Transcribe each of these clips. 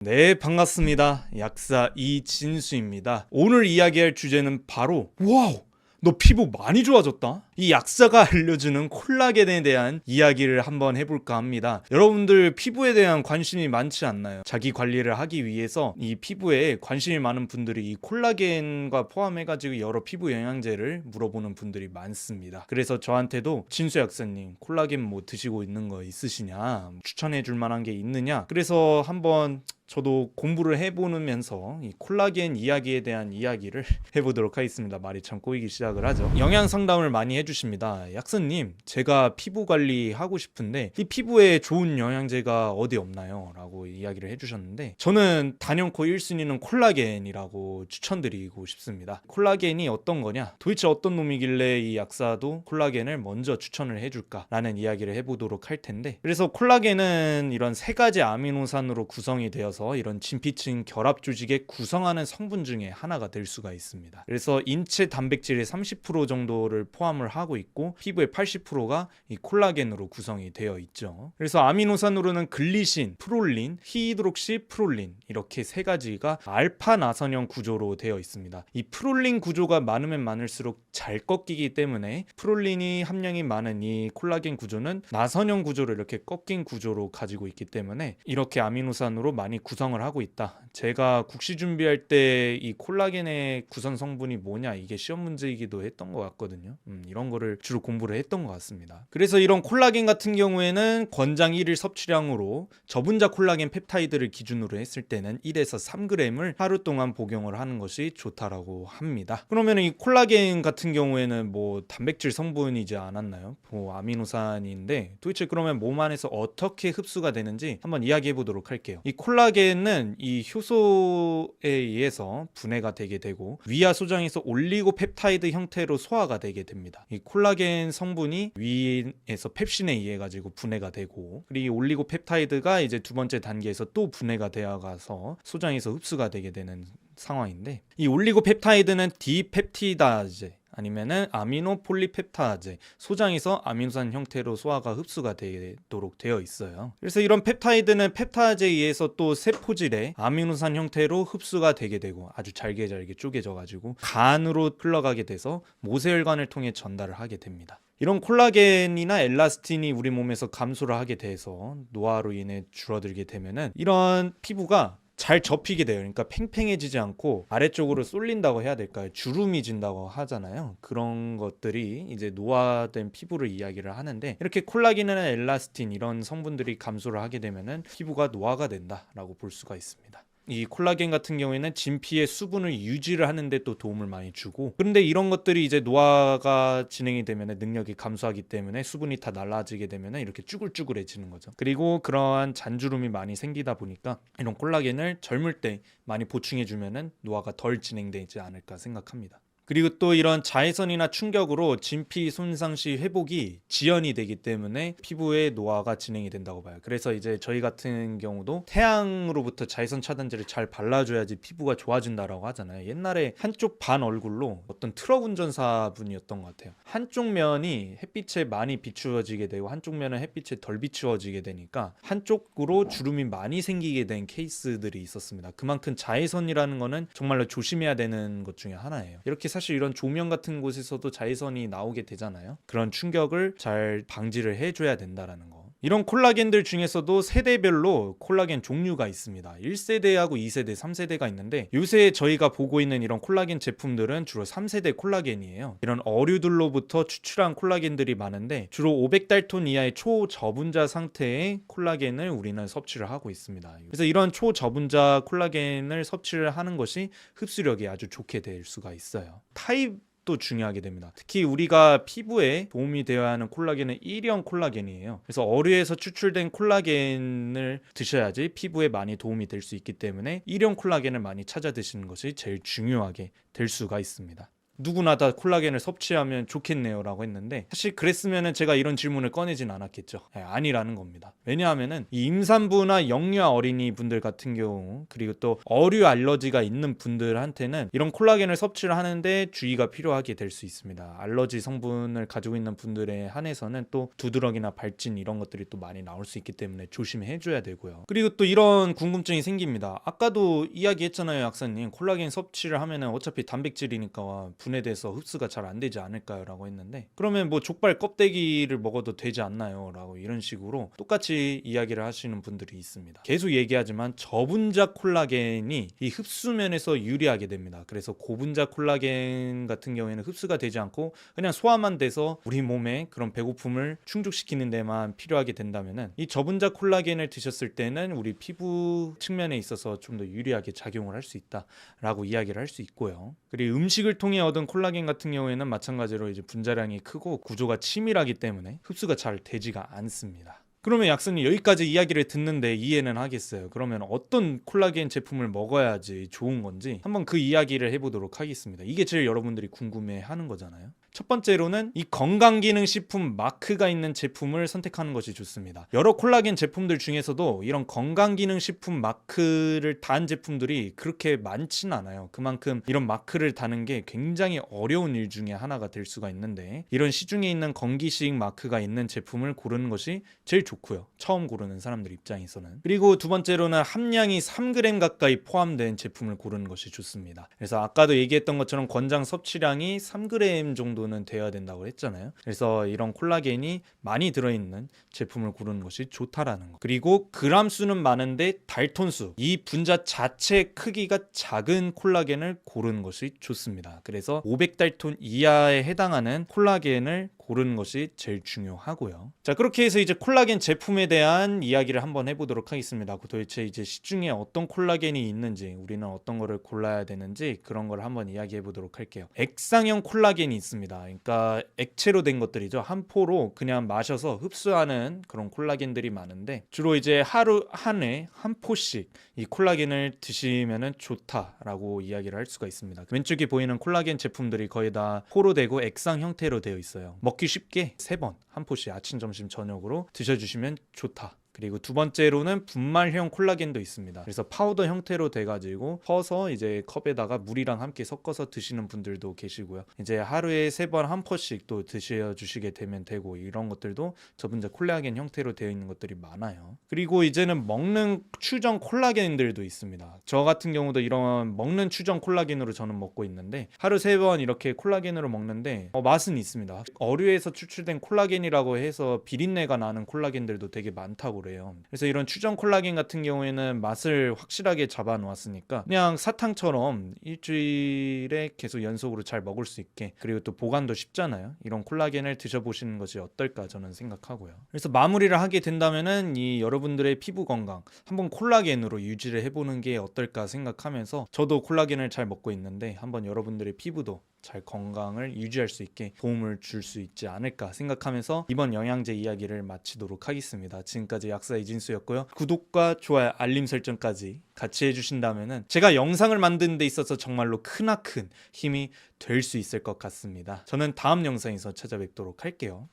네, 반갑습니다. 약사 이진수입니다. 오늘 이야기할 주제는 바로 와우! 너 피부 많이 좋아졌다? 이 약사가 알려주는 콜라겐에 대한 이야기를 한번 해볼까 합니다. 여러분들 피부에 대한 관심이 많지 않나요? 자기 관리를 하기 위해서 이 피부에 관심이 많은 분들이 이 콜라겐과 포함해가지고 여러 피부 영양제를 물어보는 분들이 많습니다. 그래서 저한테도 진수 약사님 콜라겐 뭐 드시고 있는 거 있으시냐? 추천해줄 만한 게 있느냐? 그래서 한번 저도 공부를 해보면서 이 콜라겐 이야기에 대한 이야기를 해보도록 하겠습니다. 말이 참 꼬이기 시작을 하죠. 영양 상담을 많이 해주십니다. 약사님, 제가 피부 관리하고 싶은데 이 피부에 좋은 영양제가 어디 없나요? 라고 이야기를 해주셨는데 저는 단연코 1순위는 콜라겐이라고 추천드리고 싶습니다. 콜라겐이 어떤 거냐? 도대체 어떤 놈이길래 이 약사도 콜라겐을 먼저 추천을 해줄까? 라는 이야기를 해보도록 할 텐데, 그래서 콜라겐은 이런 세 가지 아미노산으로 구성이 되어서 이런 진피층 결합 조직에 구성하는 성분 중에 하나가 될 수가 있습니다. 그래서 인체 단백질의 30% 정도를 포함을 하고 있고 피부의 80%가 이 콜라겐으로 구성이 되어 있죠. 그래서 아미노산으로는 글리신, 프롤린, 히드록시 프롤린 이렇게 세 가지가 알파 나선형 구조로 되어 있습니다. 이 프롤린 구조가 많으면 많을수록 잘 꺾이기 때문에 프롤린이 함량이 많은 이 콜라겐 구조는 나선형 구조를 이렇게 꺾인 구조로 가지고 있기 때문에 이렇게 아미노산으로 많이 구성을 하고 있다. 제가 국시 준비할 때 이 콜라겐의 구성 성분이 뭐냐 이게 시험 문제이기도 했던 것 같거든요. 이런 거를 주로 공부를 했던 것 같습니다. 그래서 이런 콜라겐 같은 경우에는 권장 1일 섭취량으로 저분자 콜라겐 펩타이드를 기준으로 했을 때는 1에서 3g을 하루 동안 복용을 하는 것이 좋다라고 합니다. 그러면 이 콜라겐 같은 경우에는 뭐 단백질 성분이지 않았나요? 뭐 아미노산인데 도대체 그러면 몸 안에서 어떻게 흡수가 되는지 한번 이야기해 보도록 할게요. 이 콜라겐은 이 효소에 의해서 분해가 되게 되고 위아 소장에서 올리고펩타이드 형태로 소화가 되게 됩니다. 이 콜라겐 성분이 위에서 펩신에 의해 가지고 분해가 되고, 그리고 이 올리고펩타이드가 이제 두 번째 단계에서 또 분해가 되어 가서 소장에서 흡수가 되게 되는 상황인데, 이 올리고펩타이드는 디펩티다제 아니면은 아미노폴리펩타제, 소장에서 아미노산 형태로 소화가 흡수가 되도록 되어 있어요. 그래서 이런 펩타이드는 펩타제에 의해서 또 세포질에 아미노산 형태로 흡수가 되게 되고 아주 잘게 쪼개져 가지고 간으로 흘러가게 돼서 모세혈관을 통해 전달을 하게 됩니다. 이런 콜라겐이나 엘라스틴이 우리 몸에서 감소를 하게 돼서 노화로 인해 줄어들게 되면은 이런 피부가 잘 접히게 돼요. 그러니까 팽팽해지지 않고 아래쪽으로 쏠린다고 해야 될까요? 주름이 진다고 하잖아요. 그런 것들이 이제 노화된 피부를 이야기를 하는데, 이렇게 콜라겐이나 엘라스틴 이런 성분들이 감소를 하게 되면은 피부가 노화가 된다라고 볼 수가 있습니다. 이 콜라겐 같은 경우에는 진피의 수분을 유지를 하는 데 또 도움을 많이 주고, 그런데 이런 것들이 이제 노화가 진행이 되면 능력이 감소하기 때문에 수분이 다 날아지게 되면 이렇게 쭈글쭈글해지는 거죠. 그리고 그러한 잔주름이 많이 생기다 보니까 이런 콜라겐을 젊을 때 많이 보충해 주면 노화가 덜 진행되지 않을까 생각합니다. 그리고 또 이런 자외선이나 충격으로 진피 손상 시 회복이 지연이 되기 때문에 피부의 노화가 진행이 된다고 봐요. 그래서 이제 저희 같은 경우도 태양으로부터 자외선 차단제를 잘 발라줘야지 피부가 좋아진다라고 하잖아요. 옛날에 한쪽 반 얼굴로 어떤 트럭 운전사 분이었던 것 같아요. 한쪽 면이 햇빛에 많이 비추어지게 되고 한쪽 면은 햇빛에 덜 비추어지게 되니까 한쪽으로 주름이 많이 생기게 된 케이스들이 있었습니다. 그만큼 자외선이라는 거는 정말로 조심해야 되는 것 중에 하나예요. 이렇게 사실 이런 조명 같은 곳에서도 자외선이 나오게 되잖아요. 그런 충격을 잘 방지를 해줘야 된다라는 거. 이런 콜라겐들 중에서도 세대별로 콜라겐 종류가 있습니다. 1세대하고 2세대, 3세대가 있는데 요새 저희가 보고 있는 이런 콜라겐 제품들은 주로 3세대 콜라겐이에요. 이런 어류들로부터 추출한 콜라겐들이 많은데 주로 500달톤 이하의 초저분자 상태의 콜라겐을 우리는 섭취를 하고 있습니다. 그래서 이런 초저분자 콜라겐을 섭취를 하는 것이 흡수력이 아주 좋게 될 수가 있어요. 타입도 중요하게 됩니다. 특히 우리가 피부에 도움이 되어야 하는 콜라겐은 1형 콜라겐이에요. 그래서 어류에서 추출된 콜라겐을 드셔야지 피부에 많이 도움이 될 수 있기 때문에 1형 콜라겐을 많이 찾아 드시는 것이 제일 중요하게 될 수가 있습니다. 누구나 다 콜라겐을 섭취하면 좋겠네요 라고 했는데, 사실 그랬으면 제가 이런 질문을 꺼내진 않았겠죠. 아니라는 겁니다. 왜냐하면 이 임산부나 영유아 어린이 분들 같은 경우, 그리고 또 어류 알러지가 있는 분들한테는 이런 콜라겐을 섭취를 하는데 주의가 필요하게 될 수 있습니다. 알러지 성분을 가지고 있는 분들에 한해서는 또 두드러기나 발진 이런 것들이 또 많이 나올 수 있기 때문에 조심해 줘야 되고요. 그리고 또 이런 궁금증이 생깁니다. 아까도 이야기했잖아요, 약사님. 콜라겐 섭취를 하면은 어차피 단백질이니까 분해돼서 흡수가 잘 안 되지 않을까요? 라고 했는데, 그러면 뭐 족발 껍데기를 먹어도 되지 않나요? 라고 이런 식으로 똑같이 이야기를 하시는 분들이 있습니다. 계속 얘기하지만 저분자 콜라겐이 이 흡수면에서 유리하게 됩니다. 그래서 고분자 콜라겐 같은 경우에는 흡수가 되지 않고 그냥 소화만 돼서 우리 몸에 그런 배고픔을 충족시키는 데만 필요하게 된다면은, 이 저분자 콜라겐을 드셨을 때는 우리 피부 측면에 있어서 좀 더 유리하게 작용을 할 수 있다라고 이야기를 할 수 있고요. 그리고 음식을 통해 얻은 콜라겐 같은 경우에는 마찬가지로 이제 분자량이 크고 구조가 치밀하기 때문에 흡수가 잘 되지가 않습니다. 그러면 약사님, 여기까지 이야기를 듣는데 이해는 하겠어요. 그러면 어떤 콜라겐 제품을 먹어야지 좋은 건지 한번 그 이야기를 해보도록 하겠습니다. 이게 제일 여러분들이 궁금해하는 거잖아요. 첫 번째로는 이 건강기능식품 마크가 있는 제품을 선택하는 것이 좋습니다. 여러 콜라겐 제품들 중에서도 이런 건강기능식품 마크를 단 제품들이 그렇게 많진 않아요. 그만큼 이런 마크를 다는 게 굉장히 어려운 일 중에 하나가 될 수가 있는데, 이런 시중에 있는 건기식 마크가 있는 제품을 고르는 것이 제일 좋고요. 처음 고르는 사람들 입장에서는. 그리고 두 번째로는 함량이 3g 가까이 포함된 제품을 고르는 것이 좋습니다. 그래서 아까도 얘기했던 것처럼 권장 섭취량이 3g 정도는 되어야 된다고 했잖아요. 그래서 이런 콜라겐이 많이 들어있는 제품을 고르는 것이 좋다라는 거. 그리고 그람 수는 많은데 달톤수, 이 분자 자체 크기가 작은 콜라겐을 고르는 것이 좋습니다. 그래서 500달톤 이하에 해당하는 콜라겐을 고르는 것이 제일 중요하고요. 자, 그렇게 해서 이제 콜라겐 제품에 대한 이야기를 한번 해보도록 하겠습니다. 도대체 이제 시중에 어떤 콜라겐이 있는지, 우리는 어떤 거를 골라야 되는지, 그런 걸 한번 이야기해 보도록 할게요. 액상형 콜라겐이 있습니다. 그러니까 액체로 된 것들이죠. 한 포로 그냥 마셔서 흡수하는 그런 콜라겐들이 많은데, 주로 이제 하루 한 회 한 포씩 이 콜라겐을 드시면은 좋다라고 이야기를 할 수가 있습니다. 왼쪽에 보이는 콜라겐 제품들이 거의 다 포로 되고 액상 형태로 되어 있어요. 먹기 쉽게 3번 한 포씩 아침, 점심, 저녁으로 드셔주시면 좋다. 그리고 두 번째로는 분말형 콜라겐도 있습니다. 그래서 파우더 형태로 돼가지고 퍼서 이제 컵에다가 물이랑 함께 섞어서 드시는 분들도 계시고요. 이제 하루에 3번 한 포씩 또 드셔주시게 되면 되고, 이런 것들도 저분자 콜라겐 형태로 되어 있는 것들이 많아요. 그리고 이제는 먹는 추정 콜라겐들도 있습니다. 저 같은 경우도 이런 먹는 추정 콜라겐으로 저는 먹고 있는데, 하루 3번 이렇게 콜라겐으로 먹는데 맛은 있습니다. 어류에서 추출된 콜라겐이라고 해서 비린내가 나는 콜라겐들도 되게 많다고 그래요. 그래서 이런 추정 콜라겐 같은 경우에는 맛을 확실하게 잡아 놓았으니까 그냥 사탕처럼 일주일에 계속 연속으로 잘 먹을 수 있게, 그리고 또 보관도 쉽잖아요. 이런 콜라겐을 드셔보시는 것이 어떨까 저는 생각하고요. 그래서 마무리를 하게 된다면은 이 여러분들의 피부 건강 한번 콜라겐으로 유지를 해보는 게 어떨까 생각하면서, 저도 콜라겐을 잘 먹고 있는데 한번 여러분들의 피부도 잘 건강을 유지할 수 있게 도움을 줄 수 있지 않을까 생각하면서 이번 영양제 이야기를 마치도록 하겠습니다. 지금까지 약사 이진수였고요. 구독과 좋아요, 알림 설정까지 같이 해주신다면은 제가 영상을 만드는 데 있어서 정말로 크나큰 힘이 될 수 있을 것 같습니다. 저는 다음 영상에서 찾아뵙도록 할게요.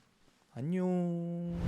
안녕.